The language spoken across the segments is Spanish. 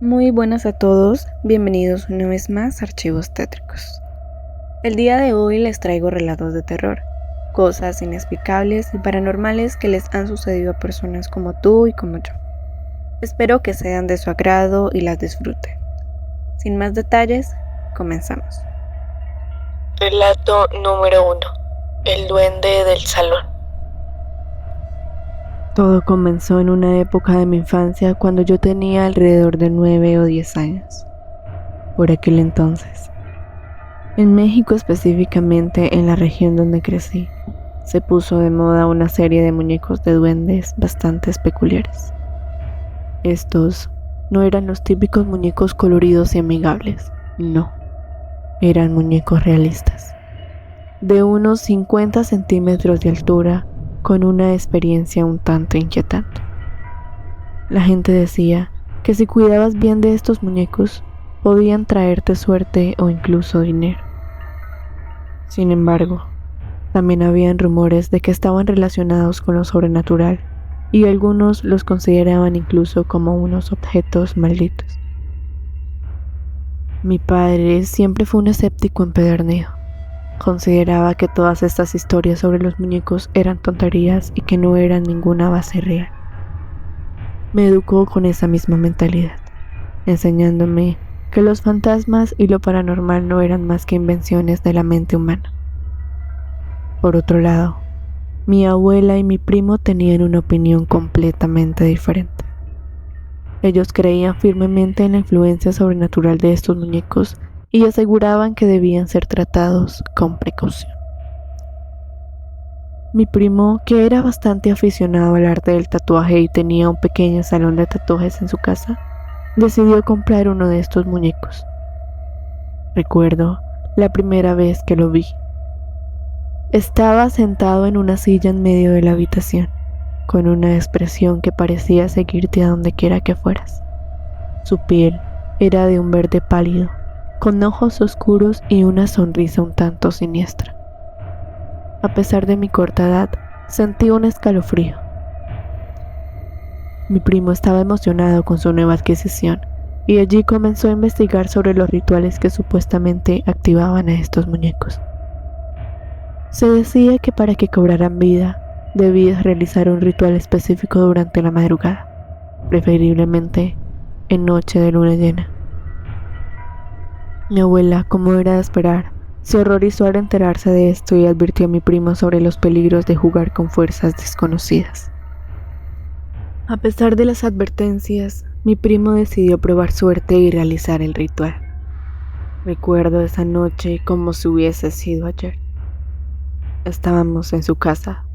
Muy buenas a todos, bienvenidos una vez más a Archivos Tétricos. El día de hoy les traigo relatos de terror, cosas inexplicables y paranormales que les han sucedido a personas como tú y como yo. Espero que sean de su agrado y las disfruten. Sin más detalles, comenzamos. Relato número 1. El duende del salón. Todo comenzó en una época de mi infancia cuando yo tenía alrededor de 9 o 10 años. Por aquel entonces, en México, específicamente en la región donde crecí, se puso de moda una serie de muñecos de duendes bastante peculiares. Estos no eran los típicos muñecos coloridos y amigables, no, eran muñecos realistas, de unos 50 centímetros de altura, con una experiencia un tanto inquietante. La gente decía que si cuidabas bien de estos muñecos, podían traerte suerte o incluso dinero. Sin embargo, también habían rumores de que estaban relacionados con lo sobrenatural y algunos los consideraban incluso como unos objetos malditos. Mi padre siempre fue un escéptico empedernido. Consideraba que todas estas historias sobre los muñecos eran tonterías y que no eran ninguna base real. Me educó con esa misma mentalidad, enseñándome que los fantasmas y lo paranormal no eran más que invenciones de la mente humana. Por otro lado, mi abuela y mi primo tenían una opinión completamente diferente. Ellos creían firmemente en la influencia sobrenatural de estos muñecos y aseguraban que debían ser tratados con precaución. Mi primo, que era bastante aficionado al arte del tatuaje y tenía un pequeño salón de tatuajes en su casa, decidió comprar uno de estos muñecos. Recuerdo la primera vez que lo vi. Estaba sentado en una silla en medio de la habitación, con una expresión que parecía seguirte a donde quiera que fueras. Su piel era de un verde pálido, con ojos oscuros y una sonrisa un tanto siniestra. A pesar de mi corta edad, sentí un escalofrío. Mi primo estaba emocionado con su nueva adquisición y allí comenzó a investigar sobre los rituales que supuestamente activaban a estos muñecos. Se decía que para que cobraran vida, debías realizar un ritual específico durante la madrugada, preferiblemente en noche de luna llena. Mi abuela, como era de esperar, se horrorizó al enterarse de esto y advirtió a mi primo sobre los peligros de jugar con fuerzas desconocidas. A pesar de las advertencias, mi primo decidió probar suerte y realizar el ritual. Recuerdo esa noche como si hubiese sido ayer. Estábamos en su casa,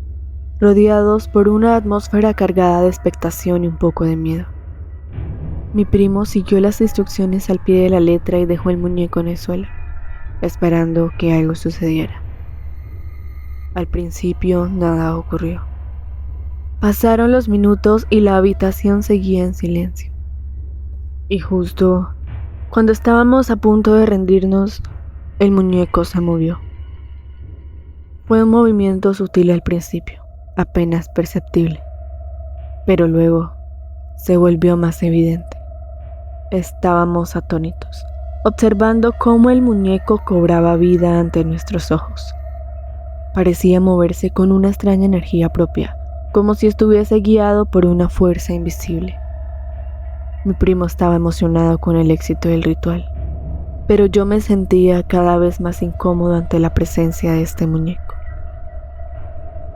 rodeados por una atmósfera cargada de expectación y un poco de miedo. Mi primo siguió las instrucciones al pie de la letra y dejó el muñeco en el suelo, esperando que algo sucediera. Al principio nada ocurrió. Pasaron los minutos y la habitación seguía en silencio. Y justo cuando estábamos a punto de rendirnos, el muñeco se movió. Fue un movimiento sutil al principio, apenas perceptible, pero luego se volvió más evidente. Estábamos atónitos, observando cómo el muñeco cobraba vida ante nuestros ojos. Parecía moverse con una extraña energía propia, como si estuviese guiado por una fuerza invisible. Mi primo estaba emocionado con el éxito del ritual, pero yo me sentía cada vez más incómodo ante la presencia de este muñeco.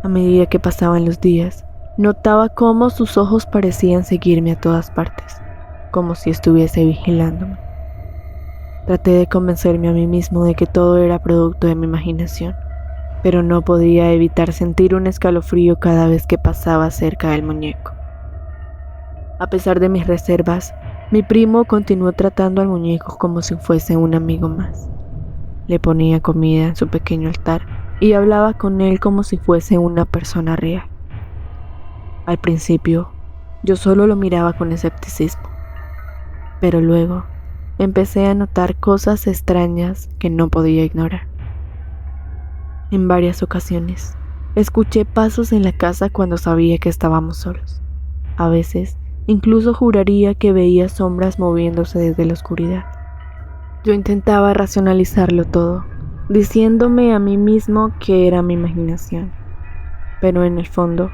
A medida que pasaban los días, notaba cómo sus ojos parecían seguirme a todas partes, como si estuviese vigilándome. Traté de convencerme a mí mismo de que todo era producto de mi imaginación, pero no podía evitar sentir un escalofrío cada vez que pasaba cerca del muñeco. A pesar de mis reservas, mi primo continuó tratando al muñeco como si fuese un amigo más. Le ponía comida en su pequeño altar y hablaba con él como si fuese una persona real. Al principio, yo solo lo miraba con escepticismo, pero luego empecé a notar cosas extrañas que no podía ignorar. En varias ocasiones, escuché pasos en la casa cuando sabía que estábamos solos. A veces, Incluso juraría que veía sombras moviéndose desde la oscuridad. Yo intentaba racionalizarlo todo, diciéndome a mí mismo que era mi imaginación, pero en el fondo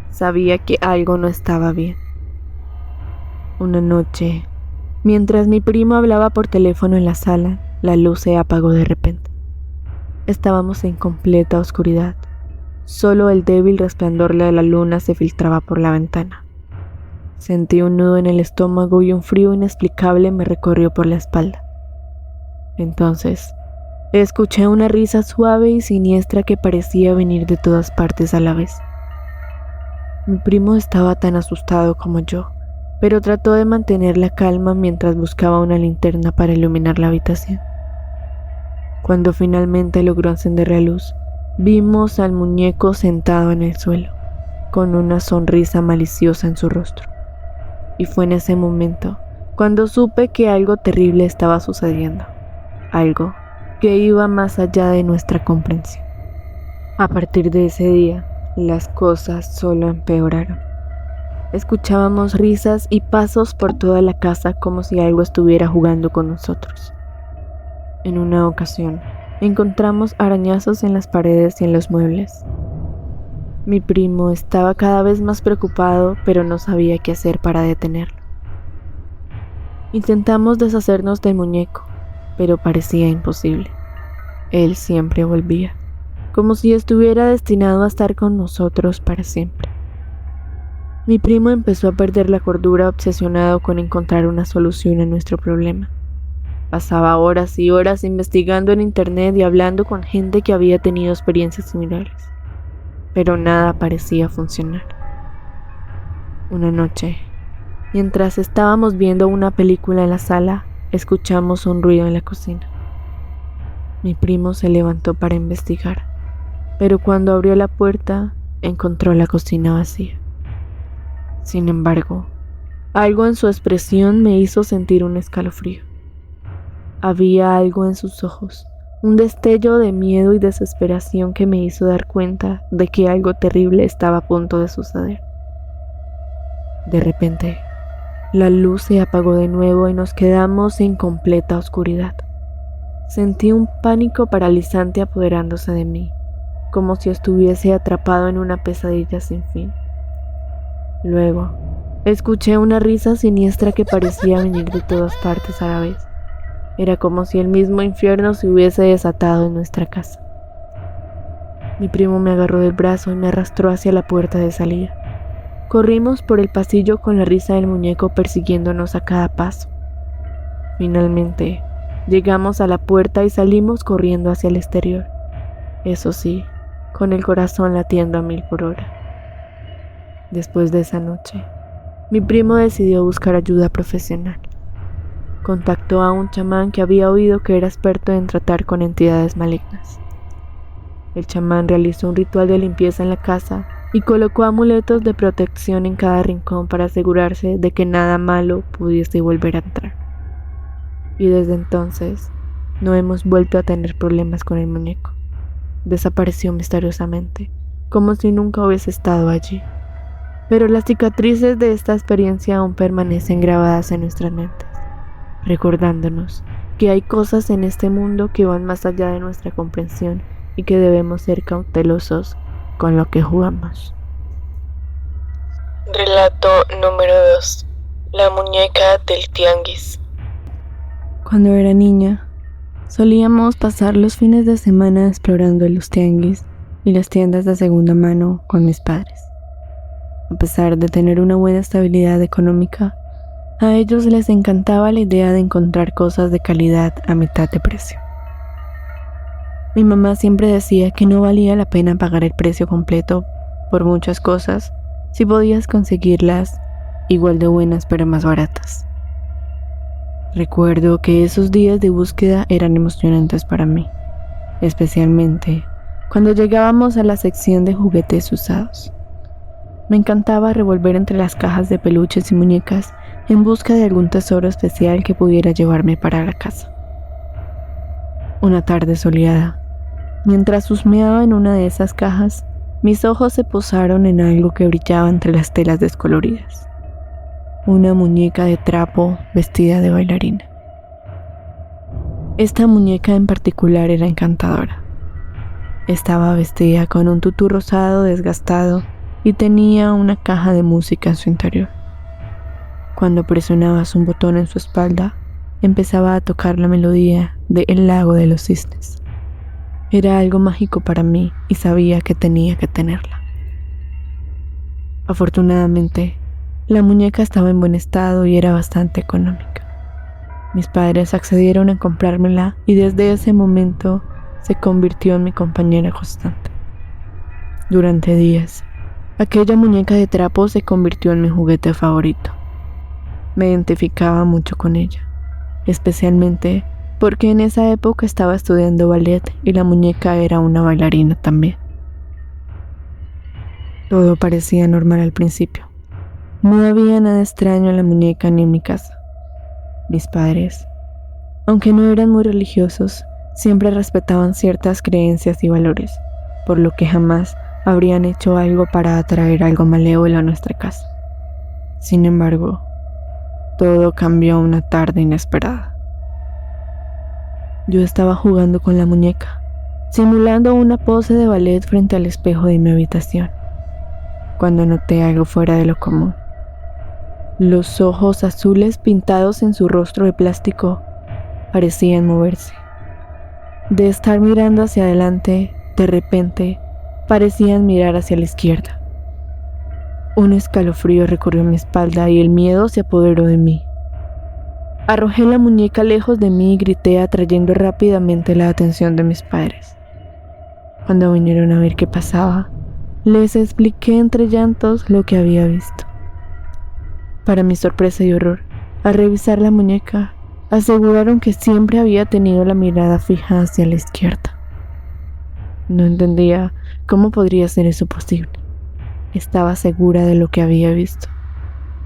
sabía que algo no estaba bien. Una noche, mientras mi primo hablaba por teléfono en la sala, la luz se apagó de repente. Estábamos en completa oscuridad. Solo el débil resplandor de la luna se filtraba por la ventana. Sentí un nudo en el estómago y un frío inexplicable me recorrió por la espalda. Entonces, escuché una risa suave y siniestra que parecía venir de todas partes a la vez. Mi primo estaba tan asustado como yo, pero trató de mantener la calma mientras buscaba una linterna para iluminar la habitación. Cuando finalmente logró encender la luz, vimos al muñeco sentado en el suelo, con una sonrisa maliciosa en su rostro. Y fue en ese momento cuando supe que algo terrible estaba sucediendo, algo que iba más allá de nuestra comprensión. A partir de ese día, las cosas solo empeoraron. Escuchábamos risas y pasos por toda la casa como si algo estuviera jugando con nosotros. En una ocasión, encontramos arañazos en las paredes y en los muebles. Mi primo estaba cada vez más preocupado, pero no sabía qué hacer para detenerlo. Intentamos deshacernos del muñeco, pero parecía imposible. Él siempre volvía, como si estuviera destinado a estar con nosotros para siempre. Mi primo empezó a perder la cordura, obsesionado con encontrar una solución a nuestro problema. Pasaba horas y horas investigando en internet y hablando con gente que había tenido experiencias similares, pero nada parecía funcionar. Una noche, mientras estábamos viendo una película en la sala, escuchamos un ruido en la cocina. Mi primo se levantó para investigar, pero cuando abrió la puerta, encontró la cocina vacía. Sin embargo, algo en su expresión me hizo sentir un escalofrío. Había algo en sus ojos, un destello de miedo y desesperación que me hizo dar cuenta de que algo terrible estaba a punto de suceder. De repente, la luz se apagó de nuevo y nos quedamos en completa oscuridad. Sentí un pánico paralizante apoderándose de mí, como si estuviese atrapado en una pesadilla sin fin. Luego, escuché una risa siniestra que parecía venir de todas partes a la vez. Era como si el mismo infierno se hubiese desatado en nuestra casa. Mi primo me agarró del brazo y me arrastró hacia la puerta de salida. Corrimos por el pasillo con la risa del muñeco persiguiéndonos a cada paso. Finalmente, llegamos a la puerta y salimos corriendo hacia el exterior. Eso sí, con el corazón latiendo a 1000 por hora. Después de esa noche, mi primo decidió buscar ayuda profesional. Contactó a un chamán que había oído que era experto en tratar con entidades malignas. El chamán realizó un ritual de limpieza en la casa y colocó amuletos de protección en cada rincón para asegurarse de que nada malo pudiese volver a entrar. Y desde entonces, no hemos vuelto a tener problemas con el muñeco. Desapareció misteriosamente, como si nunca hubiese estado allí. Pero las cicatrices de esta experiencia aún permanecen grabadas en nuestras mentes, recordándonos que hay cosas en este mundo que van más allá de nuestra comprensión y que debemos ser cautelosos con lo que jugamos. Relato número 2. La muñeca del tianguis. Cuando era niña, solíamos pasar los fines de semana explorando los tianguis y las tiendas de segunda mano con mis padres. A pesar de tener una buena estabilidad económica, a ellos les encantaba la idea de encontrar cosas de calidad a mitad de precio. Mi mamá siempre decía que no valía la pena pagar el precio completo por muchas cosas si podías conseguirlas igual de buenas pero más baratas. Recuerdo que esos días de búsqueda eran emocionantes para mí, especialmente cuando llegábamos a la sección de juguetes usados. Me encantaba revolver entre las cajas de peluches y muñecas en busca de algún tesoro especial que pudiera llevarme para la casa. Una tarde soleada, mientras husmeaba en una de esas cajas, mis ojos se posaron en algo que brillaba entre las telas descoloridas. una muñeca de trapo vestida de bailarina. Esta muñeca en particular era encantadora. Estaba vestida con un tutú rosado desgastado y tenía una caja de música en su interior. Cuando presionabas un botón en su espalda, empezaba a tocar la melodía de El lago de los cisnes. Era algo mágico para mí y sabía que tenía que tenerla. Afortunadamente, la muñeca estaba en buen estado y era bastante económica. Mis padres accedieron a comprármela y desde ese momento se convirtió en mi compañera constante. Durante días, aquella muñeca de trapo se convirtió en mi juguete favorito. Me identificaba mucho con ella, especialmente porque en esa época estaba estudiando ballet y la muñeca era una bailarina también. Todo parecía normal al principio. No había nada extraño en la muñeca ni en mi casa. Mis padres, aunque no eran muy religiosos, siempre respetaban ciertas creencias y valores, por lo que jamás habrían hecho algo para atraer algo malévolo a nuestra casa. Sin embargo, todo cambió una tarde inesperada. Yo estaba jugando con la muñeca, simulando una pose de ballet frente al espejo de mi habitación, cuando noté algo fuera de lo común. Los ojos azules pintados en su rostro de plástico parecían moverse. De estar mirando hacia adelante, de repente, parecían mirar hacia la izquierda. Un escalofrío recorrió mi espalda y el miedo se apoderó de mí. Arrojé la muñeca lejos de mí y grité, atrayendo rápidamente la atención de mis padres. Cuando vinieron a ver qué pasaba, les expliqué entre llantos lo que había visto. Para mi sorpresa y horror, al revisar la muñeca, aseguraron que siempre había tenido la mirada fija hacia la izquierda. No entendía cómo podría ser eso posible. Estaba segura de lo que había visto.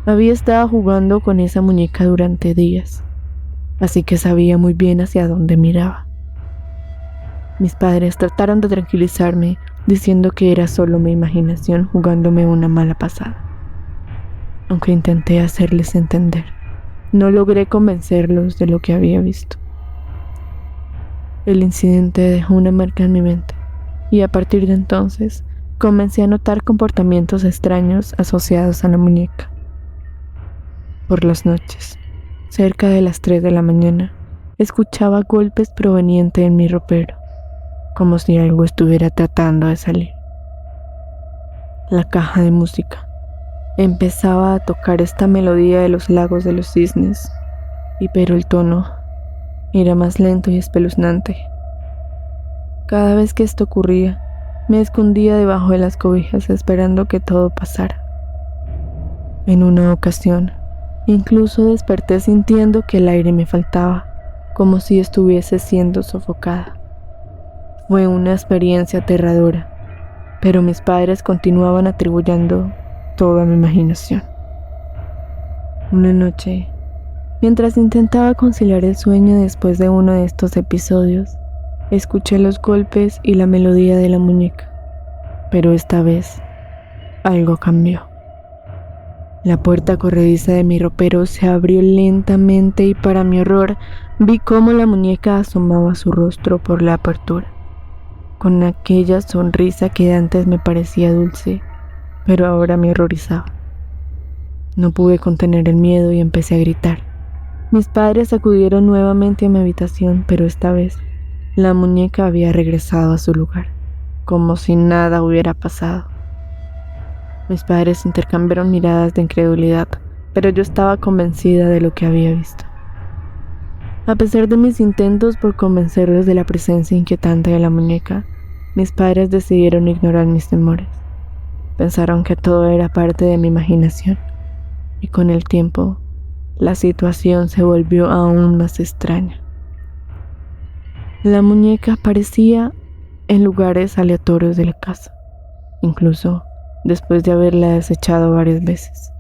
Había estado jugando con esa muñeca durante días, así que sabía muy bien hacia dónde miraba. Mis padres trataron de tranquilizarme, diciendo que era solo mi imaginación jugándome una mala pasada. Aunque intenté hacerles entender, no logré convencerlos de lo que había visto. El incidente dejó una marca en mi mente, y a partir de entonces comencé a notar comportamientos extraños asociados a la muñeca. Por las noches, cerca de las 3 de la mañana, escuchaba golpes provenientes de mi ropero, como si algo estuviera tratando de salir. La caja de música empezaba a tocar esta melodía de los lagos de los cisnes, pero el tono era más lento y espeluznante. Cada vez que esto ocurría, me escondía debajo de las cobijas esperando que todo pasara. En una ocasión, incluso desperté sintiendo que el aire me faltaba, como si estuviese siendo sofocada. Fue una experiencia aterradora, pero mis padres continuaban atribuyendo toda mi imaginación. Una noche, mientras intentaba conciliar el sueño después de uno de estos episodios, escuché los golpes y la melodía de la muñeca, pero esta vez algo cambió. La puerta corrediza de mi ropero se abrió lentamente y para mi horror vi cómo la muñeca asomaba su rostro por la apertura, con aquella sonrisa que antes me parecía dulce, pero ahora me horrorizaba. No pude contener el miedo y empecé a gritar. Mis padres acudieron nuevamente a mi habitación, pero esta vez la muñeca había regresado a su lugar, como si nada hubiera pasado. Mis padres intercambiaron miradas de incredulidad, pero yo estaba convencida de lo que había visto. A pesar de mis intentos por convencerlos de la presencia inquietante de la muñeca, mis padres decidieron ignorar mis temores. Pensaron que todo era parte de mi imaginación, y con el tiempo, la situación se volvió aún más extraña. La muñeca aparecía en lugares aleatorios de la casa, incluso después de haberla desechado varias veces.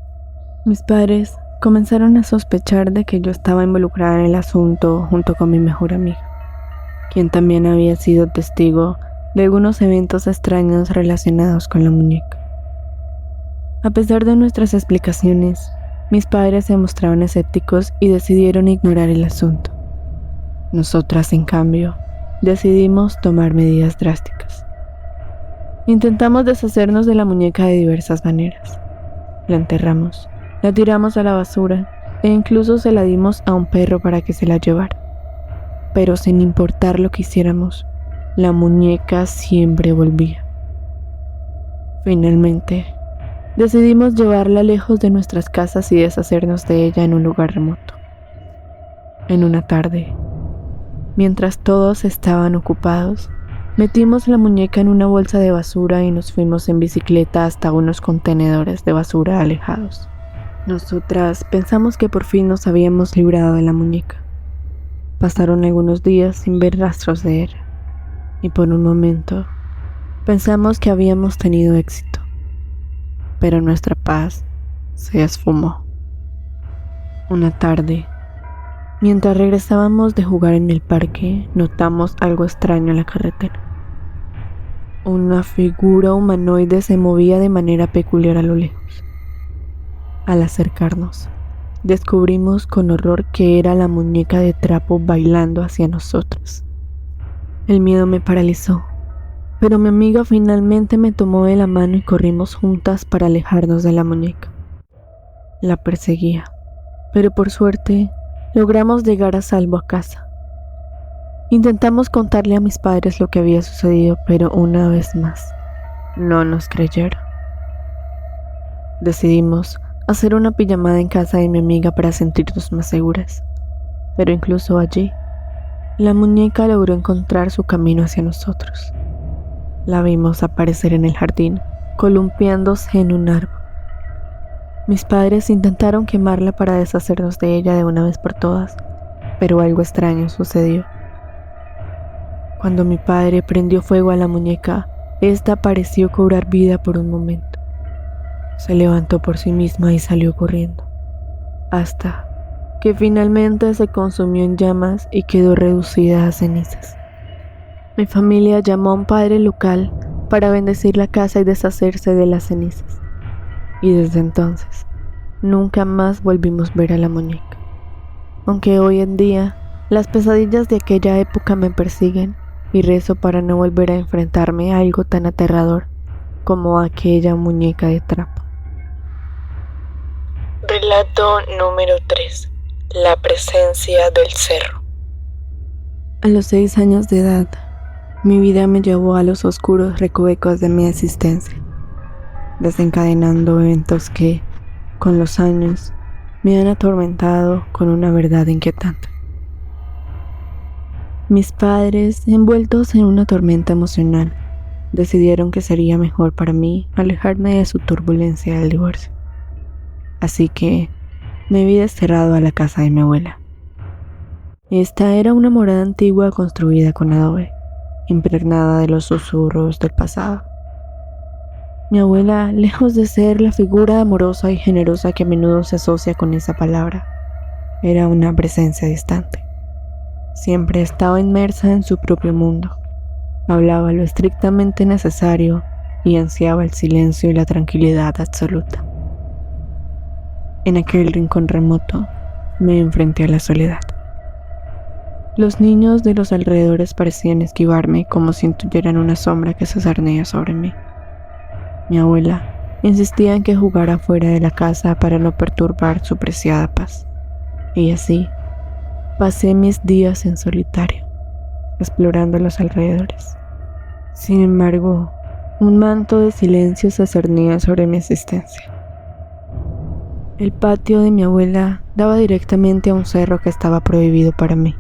Mis padres comenzaron a sospechar de que yo estaba involucrada en el asunto junto con mi mejor amiga, quien también había sido testigo de algunos eventos extraños relacionados con la muñeca. A pesar de nuestras explicaciones, Mis padres se mostraron escépticos y decidieron ignorar el asunto. Nosotras, en cambio, decidimos tomar medidas drásticas. Intentamos deshacernos de la muñeca de diversas maneras. La enterramos, la tiramos a la basura e incluso se la dimos a un perro para que se la llevara. Pero sin importar lo que hiciéramos, la muñeca siempre volvía. Finalmente, decidimos llevarla lejos de nuestras casas y deshacernos de ella en un lugar remoto. En una tarde, mientras todos estaban ocupados, metimos la muñeca en una bolsa de basura y nos fuimos en bicicleta hasta unos contenedores de basura alejados. Nosotras pensamos que por fin nos habíamos librado de la muñeca. Pasaron algunos días sin ver rastros de ella, y por un momento pensamos que habíamos tenido éxito, pero nuestra paz se esfumó. Una tarde, mientras regresábamos de jugar en el parque, notamos algo extraño en la carretera. Una figura humanoide se movía de manera peculiar a lo lejos. Al acercarnos, descubrimos con horror que era la muñeca de trapo bailando hacia nosotros. El miedo me paralizó, pero mi amiga finalmente me tomó de la mano y corrimos juntas para alejarnos de la muñeca. La perseguía, pero por suerte logramos llegar a salvo a casa. Intentamos contarle a mis padres lo que había sucedido, pero una vez más, no nos creyeron. Decidimos hacer una pijamada en casa de mi amiga para sentirnos más seguras, pero incluso allí, la muñeca logró encontrar su camino hacia nosotros. La vimos aparecer en el jardín, columpiándose en un árbol. Mis padres intentaron quemarla para deshacernos de ella de una vez por todas, pero algo extraño sucedió. Cuando mi padre prendió fuego a la muñeca, esta pareció cobrar vida por un momento. Se levantó por sí misma y salió corriendo, hasta que finalmente se consumió en llamas y quedó reducida a cenizas. Mi familia llamó a un padre local para bendecir la casa y deshacerse de las cenizas. Y desde entonces, nunca más volvimos a ver a la muñeca. Aunque hoy en día, las pesadillas de aquella época me persiguen y rezo para no volver a enfrentarme a algo tan aterrador como aquella muñeca de trapo. Relato número 3. La presencia del cerro. A los 6 años de edad, mi vida me llevó a los oscuros recovecos de mi existencia, desencadenando eventos que, con los años, me han atormentado con una verdad inquietante. Mis padres, envueltos en una tormenta emocional, decidieron que sería mejor para mí alejarme de su turbulencia del divorcio. Así que me vi desterrado a la casa de mi abuela. Esta era una morada antigua construida con adobe, impregnada de los susurros del pasado. Mi abuela, lejos de ser la figura amorosa y generosa que a menudo se asocia con esa palabra, era una presencia distante. Siempre estaba inmersa en su propio mundo, hablaba lo estrictamente necesario y ansiaba el silencio y la tranquilidad absoluta. En aquel rincón remoto me enfrenté a la soledad. Los niños de los alrededores parecían esquivarme como si intuyeran una sombra que se cernía sobre mí. Mi abuela insistía en que jugara fuera de la casa para no perturbar su preciada paz. Y así pasé mis días en solitario, explorando los alrededores. Sin embargo, un manto de silencio se cernía sobre mi existencia. El patio de mi abuela daba directamente a un cerro que estaba prohibido para mí.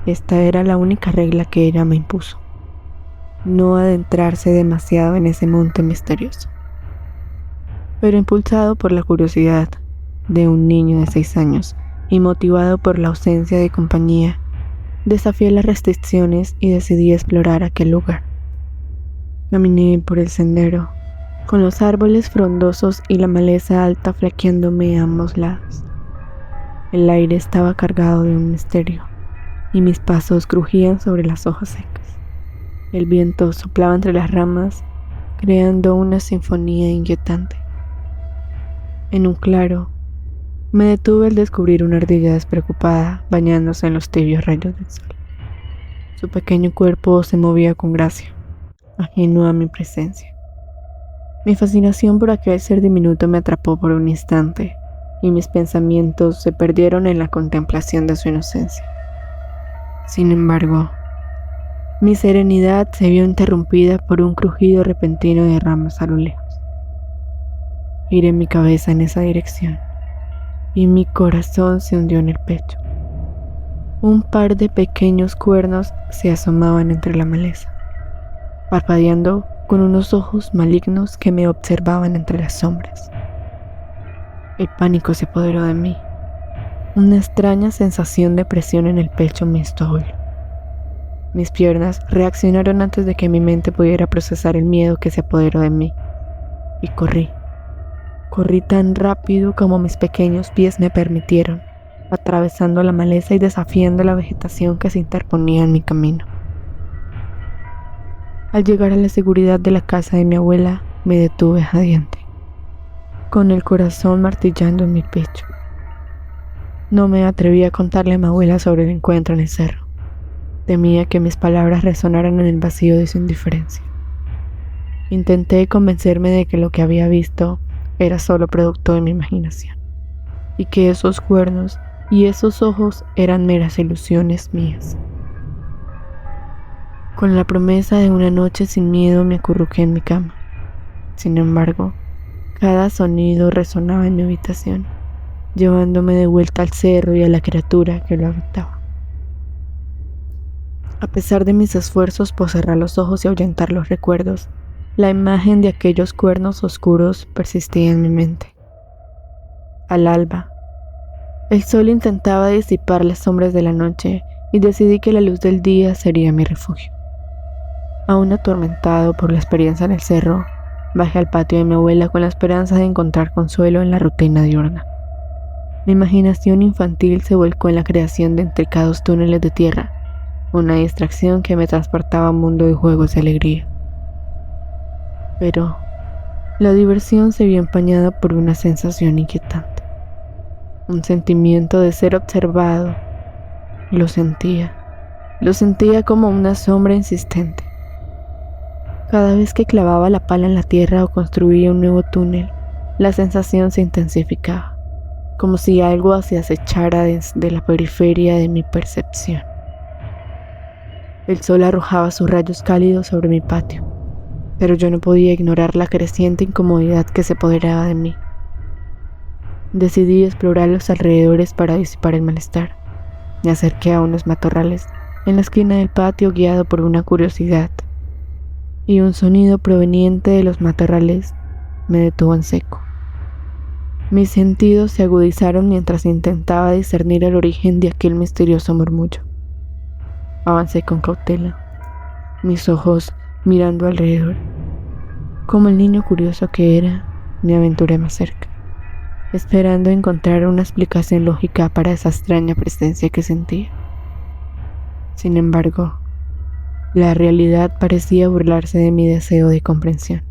Esta era la única regla que ella me impuso: no adentrarse demasiado en ese monte misterioso. Pero impulsado por la curiosidad de un niño de 6 años y motivado por la ausencia de compañía, desafié las restricciones y decidí explorar aquel lugar. Caminé por el sendero, con los árboles frondosos y la maleza alta flanqueándome a ambos lados. El aire estaba cargado de un misterio, y mis pasos crujían sobre las hojas secas. El viento soplaba entre las ramas, creando una sinfonía inquietante. En un claro, Me detuve al descubrir una ardilla despreocupada bañándose en los tibios rayos del sol. Su pequeño cuerpo se movía con gracia, ajeno a mi presencia. Mi fascinación por aquel ser diminuto me atrapó por un instante, y mis pensamientos se perdieron en la contemplación de su inocencia. Sin embargo, mi serenidad se vio interrumpida por un crujido repentino de ramas a lo lejos. Giré mi cabeza en esa dirección, y mi corazón se hundió en el pecho. Un par de pequeños cuernos se asomaban entre la maleza, parpadeando con unos ojos malignos que me observaban entre las sombras. El pánico se apoderó de mí. Una extraña sensación de presión en el pecho me hizo oír. Mis piernas reaccionaron antes de que mi mente pudiera procesar el miedo que se apoderó de mí, y corrí. Corrí tan rápido como mis pequeños pies me permitieron, atravesando la maleza y desafiando la vegetación que se interponía en mi camino. Al llegar a la seguridad de la casa de mi abuela, me detuve jadeante, con el corazón martillando en mi pecho. No me atreví a contarle a mi abuela sobre el encuentro en el cerro. Temía que mis palabras resonaran en el vacío de su indiferencia. Intenté convencerme de que lo que había visto era solo producto de mi imaginación, y que esos cuernos y esos ojos eran meras ilusiones mías. Con la promesa de una noche sin miedo me acurruqué en mi cama. Sin embargo, cada sonido resonaba en mi habitación, llevándome de vuelta al cerro y a la criatura que lo habitaba. A pesar de mis esfuerzos por cerrar los ojos y ahuyentar los recuerdos, la imagen de aquellos cuernos oscuros persistía en mi mente. Al alba, el sol intentaba disipar las sombras de la noche y decidí que la luz del día sería mi refugio. Aún atormentado por la experiencia en el cerro, bajé al patio de mi abuela con la esperanza de encontrar consuelo en la rutina diurna. Mi imaginación infantil se volcó en la creación de intricados túneles de tierra, una distracción que me transportaba a un mundo de juegos y alegría. Pero la diversión se vio empañada por una sensación inquietante, un sentimiento de ser observado. Lo sentía como una sombra insistente. Cada vez que clavaba la pala en la tierra o construía un nuevo túnel, la sensación se intensificaba, como si algo se acechara desde la periferia de mi percepción. El sol arrojaba sus rayos cálidos sobre mi patio, pero yo no podía ignorar la creciente incomodidad que se apoderaba de mí. Decidí explorar los alrededores para disipar el malestar. Me acerqué a unos matorrales en la esquina del patio guiado por una curiosidad, y un sonido proveniente de los matorrales me detuvo en seco. Mis sentidos se agudizaron mientras intentaba discernir el origen de aquel misterioso murmullo. Avancé con cautela, mis ojos mirando alrededor. Como el niño curioso que era, me aventuré más cerca, esperando encontrar una explicación lógica para esa extraña presencia que sentía. Sin embargo, la realidad parecía burlarse de mi deseo de comprensión.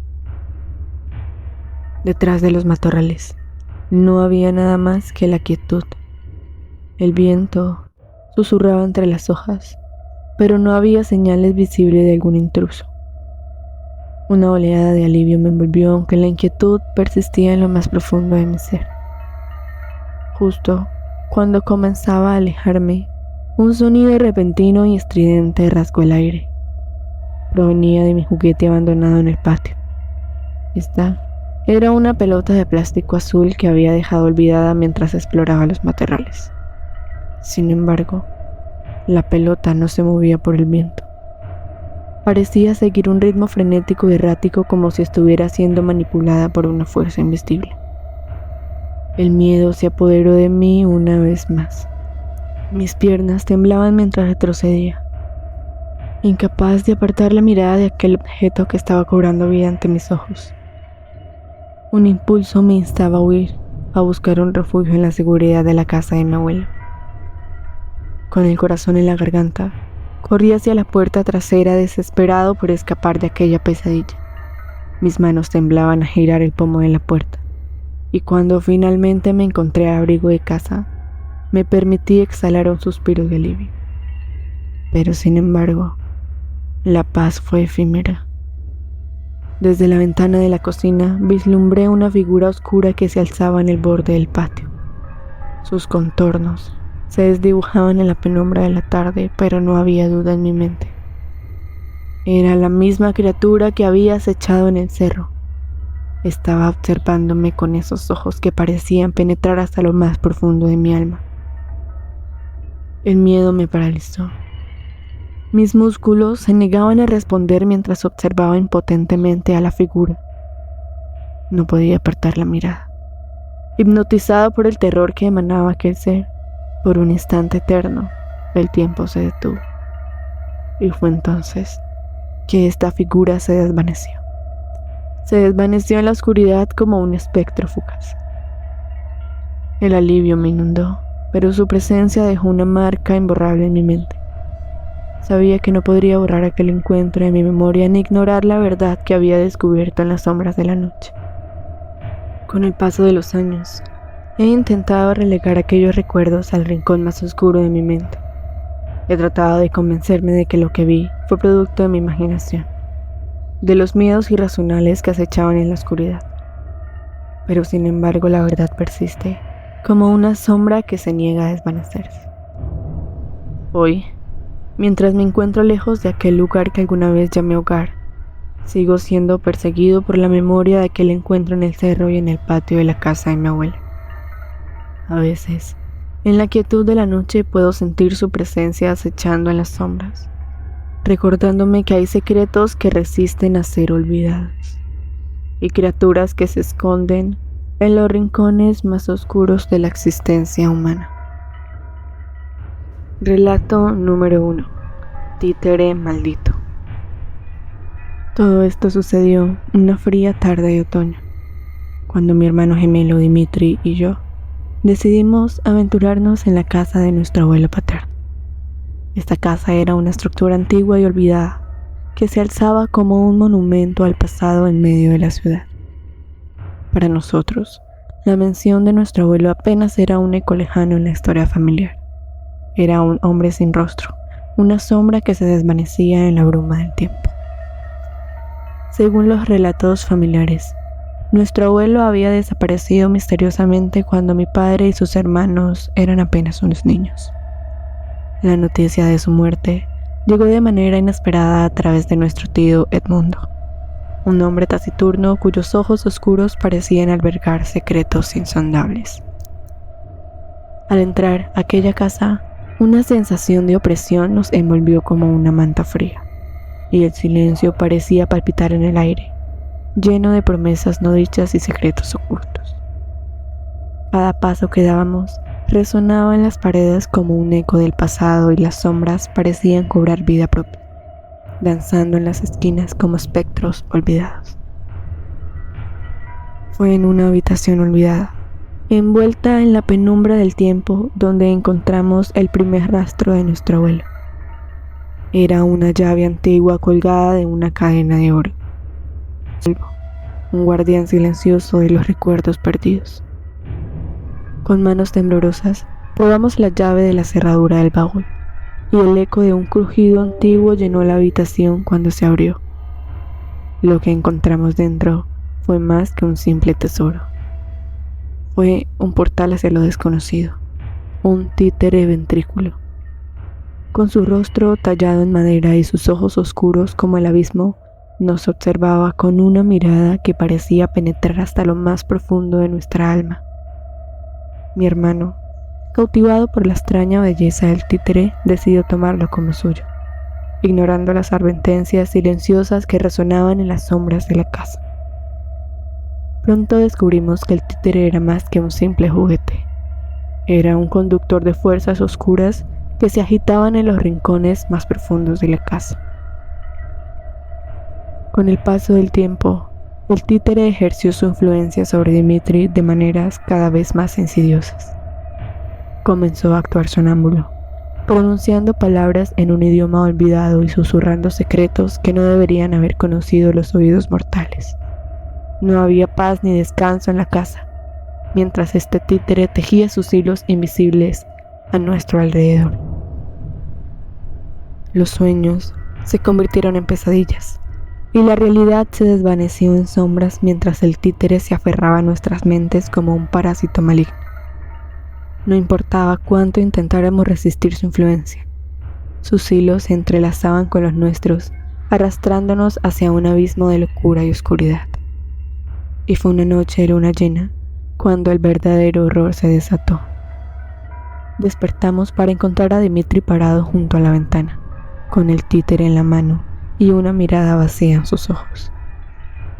Detrás de los matorrales no había nada más que la quietud. El viento susurraba entre las hojas, pero no había señales visibles de algún intruso. Una oleada de alivio me envolvió, aunque la inquietud persistía en lo más profundo de mi ser. Justo cuando comenzaba a alejarme, un sonido repentino y estridente rasgó el aire. Provenía de mi juguete abandonado en el patio. Esta era una pelota de plástico azul que había dejado olvidada mientras exploraba los matorrales. Sin embargo, la pelota no se movía por el viento. Parecía seguir un ritmo frenético y errático, como si estuviera siendo manipulada por una fuerza invisible. El miedo se apoderó de mí una vez más. Mis piernas temblaban mientras retrocedía, incapaz de apartar la mirada de aquel objeto que estaba cobrando vida ante mis ojos. Un impulso me instaba a huir, a buscar un refugio en la seguridad de la casa de mi abuelo. Con el corazón en la garganta, corrí hacia la puerta trasera, desesperado por escapar de aquella pesadilla. Mis manos temblaban a girar el pomo de la puerta, y cuando finalmente me encontré a abrigo de casa, me permití exhalar un suspiro de alivio. Pero sin embargo, la paz fue efímera. Desde la ventana de la cocina vislumbré una figura oscura que se alzaba en el borde del patio. Sus contornos se desdibujaban en la penumbra de la tarde, pero no había duda en mi mente. Era la misma criatura que había acechado en el cerro. Estaba observándome con esos ojos que parecían penetrar hasta lo más profundo de mi alma. El miedo me paralizó. Mis músculos se negaban a responder mientras observaba impotentemente a la figura. No podía apartar la mirada. Hipnotizado por el terror que emanaba aquel ser, por un instante eterno, el tiempo se detuvo. Y fue entonces que esta figura se desvaneció. Se desvaneció en la oscuridad como un espectro fugaz. El alivio me inundó, pero su presencia dejó una marca imborrable en mi mente. Sabía que no podría borrar aquel encuentro de mi memoria ni ignorar la verdad que había descubierto en las sombras de la noche. Con el paso de los años, he intentado relegar aquellos recuerdos al rincón más oscuro de mi mente. He tratado de convencerme de que lo que vi fue producto de mi imaginación, de los miedos irracionales que acechaban en la oscuridad. Pero sin embargo la verdad persiste, como una sombra que se niega a desvanecerse. Hoy, mientras me encuentro lejos de aquel lugar que alguna vez llamé hogar, sigo siendo perseguido por la memoria de aquel encuentro en el cerro y en el patio de la casa de mi abuela. A veces, en la quietud de la noche puedo sentir su presencia acechando en las sombras, recordándome que hay secretos que resisten a ser olvidados y criaturas que se esconden en los rincones más oscuros de la existencia humana. Relato número 1. Títere maldito. Todo esto sucedió una fría tarde de otoño, cuando mi hermano gemelo Dimitri y yo decidimos aventurarnos en la casa de nuestro abuelo paterno. Esta casa era una estructura antigua y olvidada que se alzaba como un monumento al pasado en medio de la ciudad. Para nosotros, la mención de nuestro abuelo apenas era un eco lejano en la historia familiar. Era un hombre sin rostro, una sombra que se desvanecía en la bruma del tiempo. Según los relatos familiares, nuestro abuelo había desaparecido misteriosamente cuando mi padre y sus hermanos eran apenas unos niños. La noticia de su muerte llegó de manera inesperada a través de nuestro tío Edmundo, un hombre taciturno cuyos ojos oscuros parecían albergar secretos insondables. Al entrar a aquella casa, una sensación de opresión nos envolvió como una manta fría, y el silencio parecía palpitar en el aire, lleno de promesas no dichas y secretos ocultos. Cada paso que dábamos resonaba en las paredes como un eco del pasado y las sombras parecían cobrar vida propia, danzando en las esquinas como espectros olvidados. Fue en una habitación olvidada, envuelta en la penumbra del tiempo, donde encontramos el primer rastro de nuestro abuelo. Era una llave antigua colgada de una cadena de oro. Un guardián silencioso de los recuerdos perdidos. Con manos temblorosas, probamos la llave de la cerradura del baúl, y el eco de un crujido antiguo llenó la habitación cuando se abrió. Lo que encontramos dentro fue más que un simple tesoro. Fue un portal hacia lo desconocido, un títere ventrículo. Con su rostro tallado en madera y sus ojos oscuros como el abismo, nos observaba con una mirada que parecía penetrar hasta lo más profundo de nuestra alma. Mi hermano, cautivado por la extraña belleza del títere, decidió tomarlo como suyo, ignorando las advertencias silenciosas que resonaban en las sombras de la casa. Pronto descubrimos que el títere era más que un simple juguete. Era un conductor de fuerzas oscuras que se agitaban en los rincones más profundos de la casa. Con el paso del tiempo, el títere ejerció su influencia sobre Dimitri de maneras cada vez más insidiosas. Comenzó a actuar sonámbulo, pronunciando palabras en un idioma olvidado y susurrando secretos que no deberían haber conocido los oídos mortales. No había paz ni descanso en la casa. mientras este títere tejía sus hilos invisibles a nuestro alrededor. Los sueños se convirtieron en pesadillas y la realidad se desvaneció en sombras mientras el títere se aferraba a nuestras mentes como un parásito maligno. No importaba cuánto intentáramos resistir su influencia, sus hilos se entrelazaban con los nuestros, arrastrándonos hacia un abismo de locura y oscuridad. Y fue una noche de luna llena cuando el verdadero horror se desató. Despertamos para encontrar a Dimitri parado junto a la ventana, con el títere en la mano y una mirada vacía en sus ojos.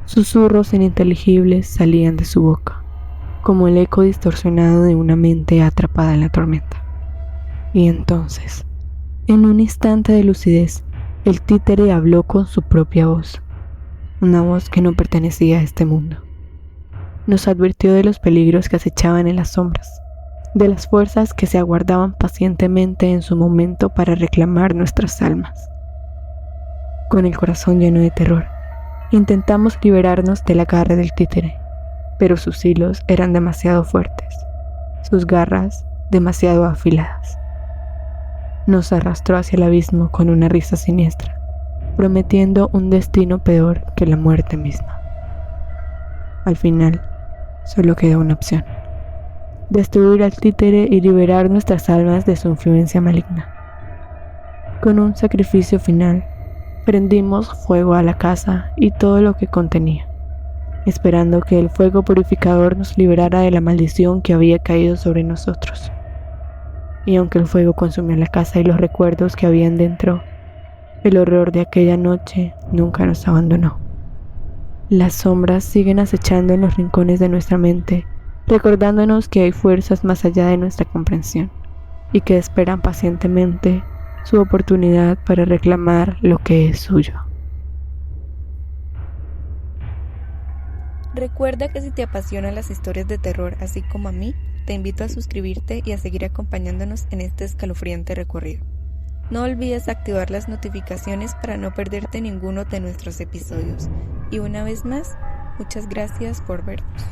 Susurros ininteligibles salían de su boca, como el eco distorsionado de una mente atrapada en la tormenta. Y entonces, en un instante de lucidez, el títere habló con su propia voz, una voz que no pertenecía a este mundo. Nos advirtió de los peligros que acechaban en las sombras, de las fuerzas que se aguardaban pacientemente en su momento para reclamar nuestras almas. Con el corazón lleno de terror, intentamos liberarnos del agarre del títere, pero sus hilos eran demasiado fuertes, sus garras demasiado afiladas. Nos arrastró hacia el abismo con una risa siniestra, prometiendo un destino peor que la muerte misma. Al final, solo quedó una opción: destruir al títere y liberar nuestras almas de su influencia maligna. Con un sacrificio final, prendimos fuego a la casa y todo lo que contenía, esperando que el fuego purificador nos liberara de la maldición que había caído sobre nosotros. Y aunque el fuego consumió la casa y los recuerdos que habían dentro, el horror de aquella noche nunca nos abandonó. Las sombras siguen acechando en los rincones de nuestra mente, recordándonos que hay fuerzas más allá de nuestra comprensión y que esperan pacientemente su oportunidad para reclamar lo que es suyo. Recuerda que si te apasionan las historias de terror así como a mí, te invito a suscribirte y a seguir acompañándonos en este escalofriante recorrido. No olvides activar las notificaciones para no perderte ninguno de nuestros episodios. Y una vez más, muchas gracias por vernos.